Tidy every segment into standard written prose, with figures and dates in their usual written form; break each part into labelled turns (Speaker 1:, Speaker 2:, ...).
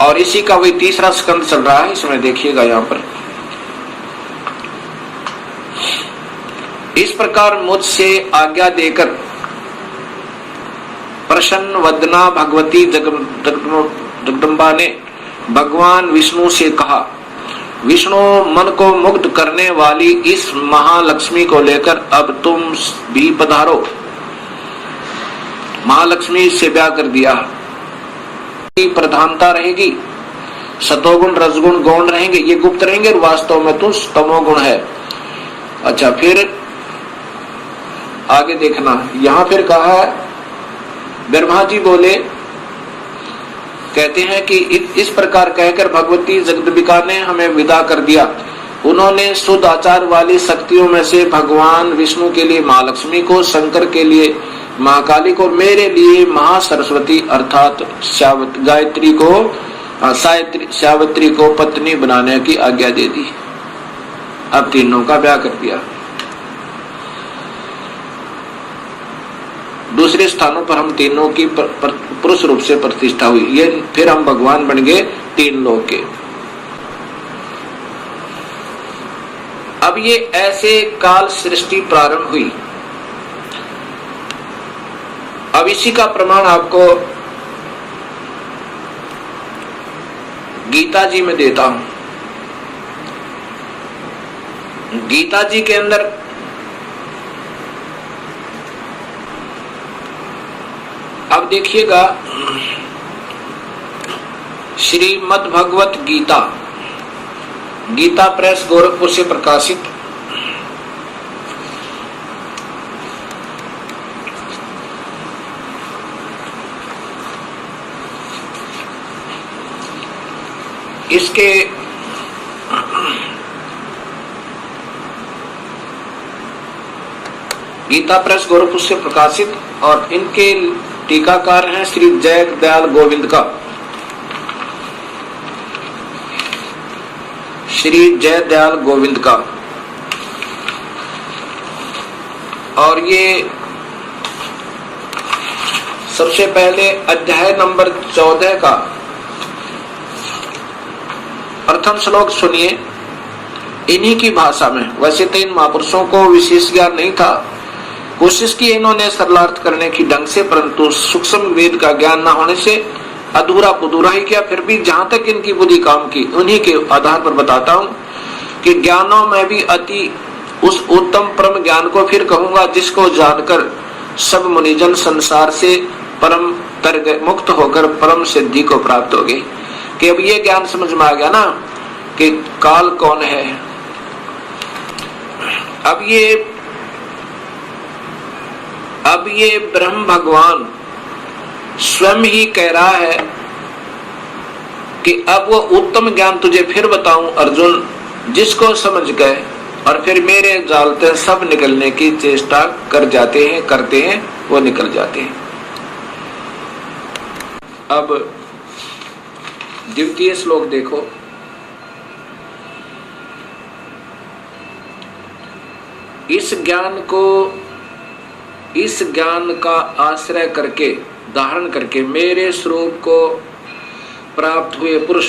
Speaker 1: और इसी का वही तीसरा स्कंद चल रहा है। इसमें देखिएगा यहाँ पर, इस प्रकार मुझसे आज्ञा देकर प्रसन्न वदना भगवती जगदम्बा ने भगवान विष्णु से कहा, विष्णु मन को मुग्ध करने वाली इस महालक्ष्मी को लेकर अब तुम भी पधारो। महालक्ष्मी से ब्याह कर दिया, प्रधानता रहेगी, सतोगुण रजगुण गौण रहेंगे, ये गुप्त रहेंगे और वास्तव में तो तमोगुण है। अच्छा, फिर आगे देखना, यहां फिर कहा है, ब्रह्मा जी बोले, कहते हैं कि इस प्रकार कहकर भगवती जगदम्बिका ने हमें विदा कर दिया। उन्होंने शुद्ध आचार वाली शक्तियों में से भगवान विष्णु के लिए महालक्ष्मी को, शंकर के लिए महाकाली को, मेरे लिए महासरस्वती अर्थात सावित्री को पत्नी बनाने की आज्ञा दे दी। अब तीनों का ब्याह कर दिया। दूसरे स्थानों पर हम तीनों की पुरुष रूप से प्रतिष्ठा हुई, ये फिर हम भगवान बन गए तीन लोग के। अब ये ऐसे काल सृष्टि प्रारंभ हुई। अब इसी का प्रमाण आपको गीता जी में देता हूं। गीता जी के अंदर अब देखिएगा, श्रीमद् भगवत गीता, गीता प्रेस गोरखपुर से प्रकाशित, इसके गीता प्रेस गोरखपुर से प्रकाशित और इनके टीकाकार हैं श्री जय दयाल गोविंद का, श्री जय दयाल गोविंद का। और ये सबसे पहले अध्याय नंबर 14 का प्रथम श्लोक सुनिए इन्हीं की भाषा में। वैसे तो इन महापुरुषों को विशेष ज्ञान नहीं था, कोशिश की इन्होंने सरलार्थ करने की ढंग से, परंतु सूक्ष्म वेद का ज्ञान न होने से अधूरा पुधूरा ही किया। फिर भी जहां तक इनकी बुद्धि काम की, उन्हीं के आधार पर बताता हूं कि ज्ञानों में भी अति उस उत्तम परम ज्ञान को फिर कहूंगा, जिसको जानकर सब मुनिजन संसार से परम तर मुक्त होकर परम सिद्धि को प्राप्त हो गए। कि अब ये ज्ञान समझ में आ गया ना कि काल कौन है। अब ये ब्रह्म भगवान स्वयं ही कह रहा है कि अब वो उत्तम ज्ञान तुझे फिर बताऊं अर्जुन, जिसको समझ गए और फिर मेरे जाल से सब निकलने की चेष्टा करते हैं, वो निकल जाते हैं। अब द्वितीय श्लोक देखो, इस ज्ञान का आश्रय करके, धारण करके मेरे स्वरूप को प्राप्त हुए पुरुष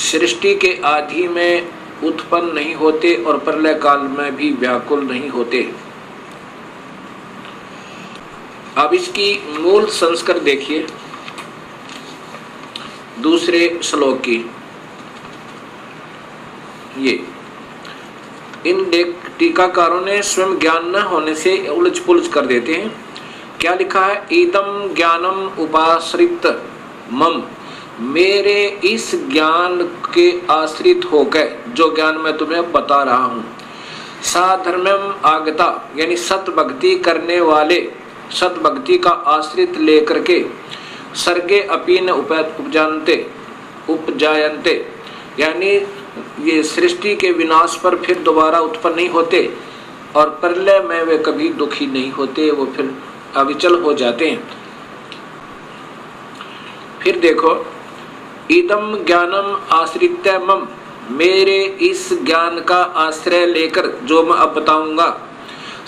Speaker 1: सृष्टि के आदि में उत्पन्न नहीं होते और प्रलय काल में भी व्याकुल नहीं होते। अब इसकी मूल संस्कार देखिए दूसरे श्लोक की। ये इन टीकाकारों ने स्वयं ज्ञान न होने से उलझ पुलझ कर देते हैं। क्या लिखा है? इदम ज्ञानम उपाश्रित मम, मेरे इस ज्ञान के आश्रित होकर, जो ज्ञान मैं तुम्हें बता रहा हूं, साधर्म्यम आगता, यानी सत भक्ति करने वाले, सत भक्ति का आश्रित लेकर के, सर्गे अपीन उपजायन्ते, यानी ये सृष्टि के विनाश पर फिर दोबारा उत्पन्न नहीं होते और प्रलय में वे कभी दुखी नहीं होते, वो फिर अविचल हो जाते हैं। फिर देखो, इदम ज्ञानम आश्रित्य मम, मेरे इस ज्ञान का आश्रय लेकर जो मैं अब बताऊंगा,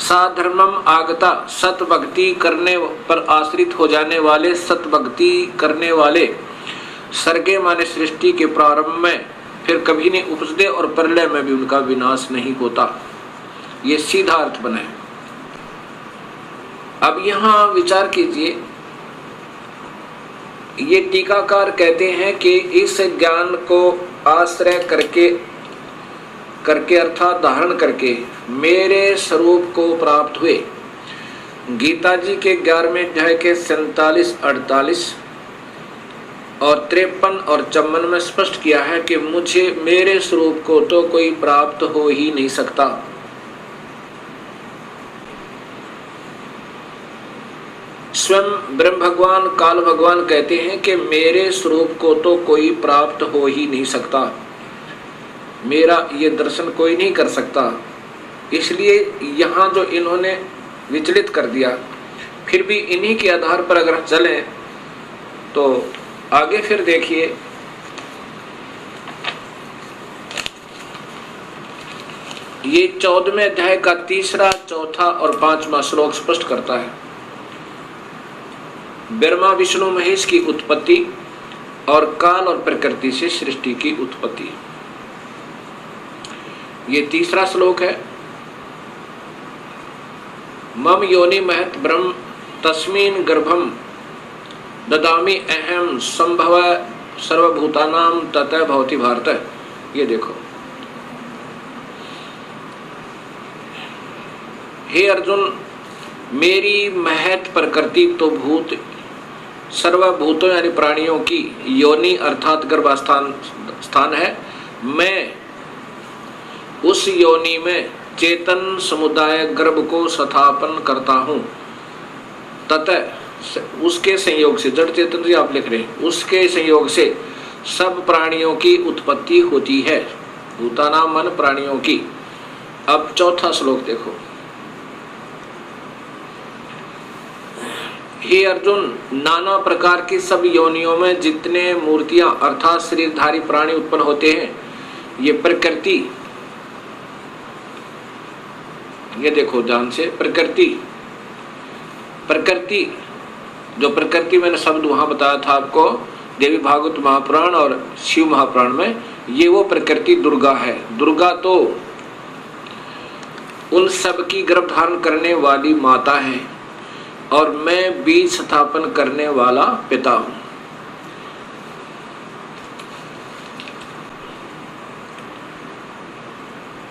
Speaker 1: साधर्मम आगता, सत भक्ति करने पर आश्रित हो जाने वाले, सत भक्ति करने वाले सर्गे माने सृष्टि के प्रारंभ में फिर कभी नहीं उपजते और प्रलय में भी उनका विनाश नहीं होता। ये सीधा अर्थ बने। अब यहां विचार कीजिए, ये टीकाकार कहते हैं कि इस ज्ञान को आश्रय करके अर्थात धारण करके मेरे स्वरूप को प्राप्त हुए। गीता जी के 11वें अध्याय के 47, 48 और 53 और 54 में स्पष्ट किया है कि मुझे मेरे स्वरूप को तो कोई प्राप्त हो ही नहीं सकता। स्वयं ब्रह्म भगवान काल भगवान कहते हैं कि मेरे स्वरूप को तो कोई प्राप्त हो ही नहीं सकता, मेरा ये दर्शन कोई नहीं कर सकता। इसलिए यहाँ जो इन्होंने विचलित कर दिया, फिर भी इन्हीं के आधार पर अगर चलें तो आगे फिर देखिए, ये 14वें अध्याय का 3रा, 4था और 5वां श्लोक स्पष्ट करता है ब्रह्मा विष्णु महेश की उत्पत्ति और काल और प्रकृति से सृष्टि की उत्पत्ति। ये 3रा श्लोक है। मम योनि महत ब्रह्म तस्मिन् गर्भम ददामि अहम संभव सर्वभूतानां ततः भवति भारत। ये देखो, हे अर्जुन, मेरी महत प्रकृति तो भूत सर्वभूतों यानी प्राणियों की योनि अर्थात गर्भास्थान है। मैं उस योनि में चेतन समुदाय गर्भ को स्थापन करता हूं। ततः उसके संयोग से, जड़ चेतन जी आप लिख रहे हैं, उसके संयोग से सब प्राणियों की उत्पत्ति होती है। भूतानां मन प्राणियों की। अब 4था श्लोक देखो, हे अर्जुन, नाना प्रकार की सब योनियों में जितने मूर्तियां अर्थात शरीरधारी प्राणी उत्पन्न होते हैं, ये प्रकृति, ये देखो ध्यान से, प्रकृति जो प्रकृति मैंने शब्द वहां बताया था आपको देवी भागवत महापुराण और शिव महापुराण में, ये वो प्रकृति दुर्गा है। दुर्गा तो उन सब की गर्भ धारण करने वाली माता है और मैं बीज स्थापन करने वाला पिता हूं।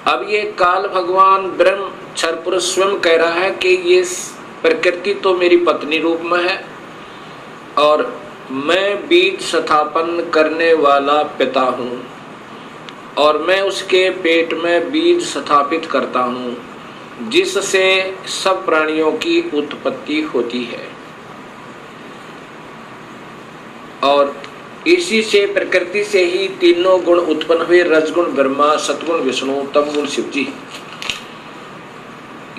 Speaker 1: अब ये काल भगवान ब्रह्म क्षर पुरुष स्वयं कह रहा है कि ये प्रकृति तो मेरी पत्नी रूप में है और मैं बीज स्थापन करने वाला पिता हूं और मैं उसके पेट में बीज स्थापित करता हूं जिससे सब प्राणियों की उत्पत्ति होती है। और इसी से प्रकृति से ही तीनों गुण उत्पन्न हुए, रजगुण ब्रह्मा, सतगुण विष्णु, तमगुण शिव जी।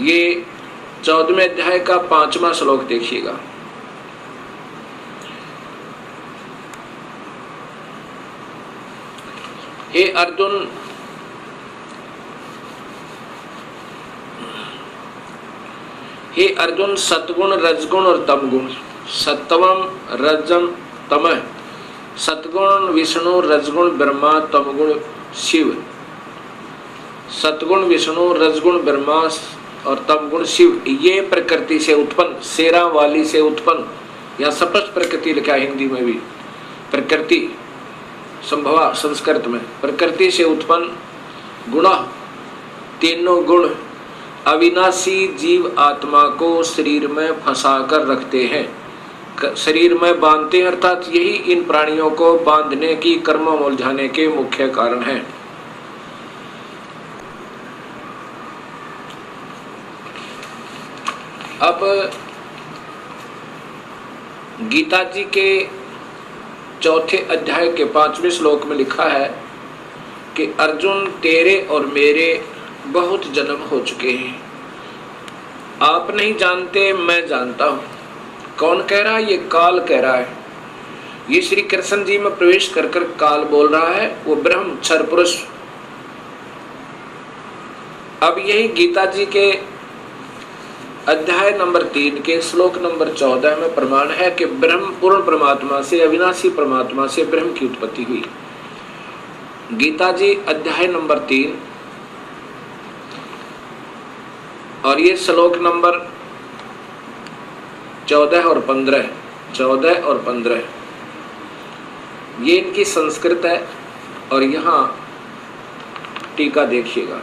Speaker 1: ये 14वें अध्याय का 5वां श्लोक देखिएगा। हे अर्जुन, हे अर्जुन, सतगुण रजगुण और तमगुण, सत्वम रजम तमः, सतगुण विष्णु, रजगुण ब्रह्मा, तमगुण शिव। सतगुण विष्णु, रजगुण ब्रह्मा और तमगुण शिव, ये प्रकृति से उत्पन्न, शेरा वाली से उत्पन्न, या स्पष्ट प्रकृति लिखा हिंदी में भी, प्रकृति संभवा संस्कृत में, प्रकृति से उत्पन्न गुण, तीनों गुण अविनाशी जीव आत्मा को शरीर में फंसा कर रखते हैं, शरीर में बांधते हैं, अर्थात यही इन प्राणियों को बांधने की, कर्म उलझाने के मुख्य कारण है। अब गीता जी के 4थे अध्याय के 5वें श्लोक में लिखा है कि अर्जुन, तेरे और मेरे बहुत जन्म हो चुके हैं, आप नहीं जानते, मैं जानता हूं। कौन कह रहा है? ये काल कह रहा है। ये श्री कृष्ण जी में प्रवेश कर कर काल बोल रहा है, वो ब्रह्म क्षर पुरुष। अब यही गीता जी के अध्याय नंबर 3 के श्लोक नंबर 14 में प्रमाण है कि ब्रह्म पूर्ण परमात्मा से, अविनाशी परमात्मा से ब्रह्म की उत्पत्ति हुई। गीता जी अध्याय नंबर 3 और ये श्लोक नंबर 14 और 15 ये इनकी संस्कृत है। और यहां टीका देखिएगा,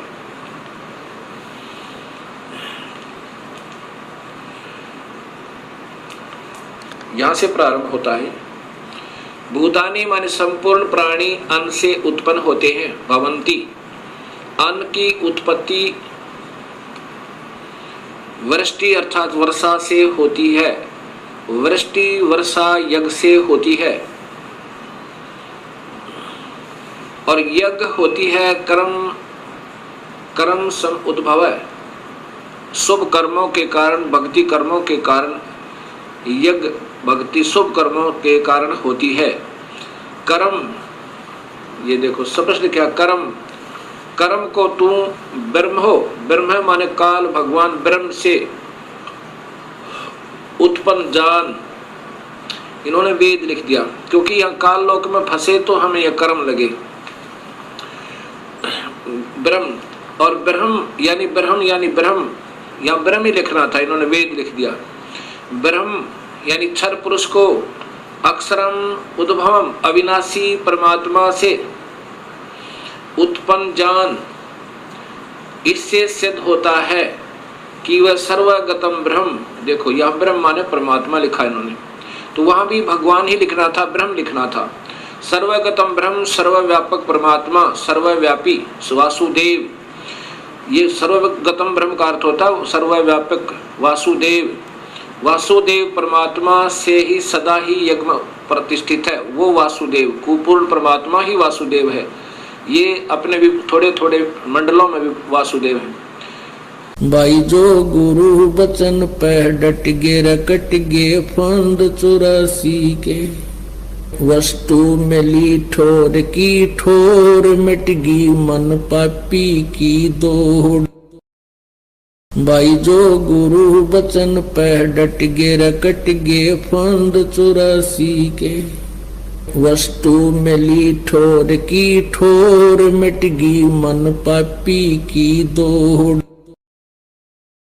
Speaker 1: यहां से प्रारंभ होता है। भूतानि माने संपूर्ण प्राणी अन्न से उत्पन्न होते हैं। भवंती, अन्न की उत्पत्ति वृष्टि अर्थात वर्षा से होती है। वृष्टि वर्षा यज्ञ से होती है और यज्ञ होती है कर्म सम उद्भव है। शुभ कर्मों के कारण, भक्ति कर्मों के कारण यज्ञ भक्ति शुभ कर्मों के कारण होती है। कर्म, ये देखो स्पष्ट क्या, कर्म को तू ब्रह्म हो। ब्रह्म माने काल भगवान ब्रह्म से उत्पन्न जान। इन्होंने वेद लिख दिया क्योंकि यहाँ काल लोक में फंसे तो हमें यह कर्म लगे। ब्रह्म और ब्रह्म यानी ब्रह्म, यहाँ ब्रह्म ही लिखना था, इन्होंने वेद लिख दिया। ब्रह्म यानी क्षर पुरुष को, अक्षरम उद्भवम अविनाशी परमात्मा से उत्पन्न जान। इससे सिद्ध होता है कि वह सर्वगतम ब्रह्म, देखो यह ब्रह्म माने परमात्मा लिखा इन्होंने, तो वहां भी भगवान ही लिखना था, ब्रह्म लिखना था। सर्वगतम ब्रह्म सर्वव्यापक परमात्मा, सर्वव्यापी वासुदेव। ये सर्वगतम ब्रह्म का अर्थ होता है सर्वव्यापक वासुदेव। वासुदेव परमात्मा से ही सदा ही यज्ञ प्रतिष्ठित है। वो वासुदेव, कुपूर्ण परमात्मा ही वासुदेव है। ये अपने भी थोड़े थोड़े मंडलों में भी वासुदेव है।
Speaker 2: भाई जो गुरु बचन पे डट गे रकट गे फंद 84 के, वस्तु मिली ठोर की ठोर मिट गई मन पापी की दौड़। भाई जो गुरु बचन पे डट गे रकट गे फंद 84 के, वस्तु मिली ठोर की ठोर मिट गई मन पापी की दौड़।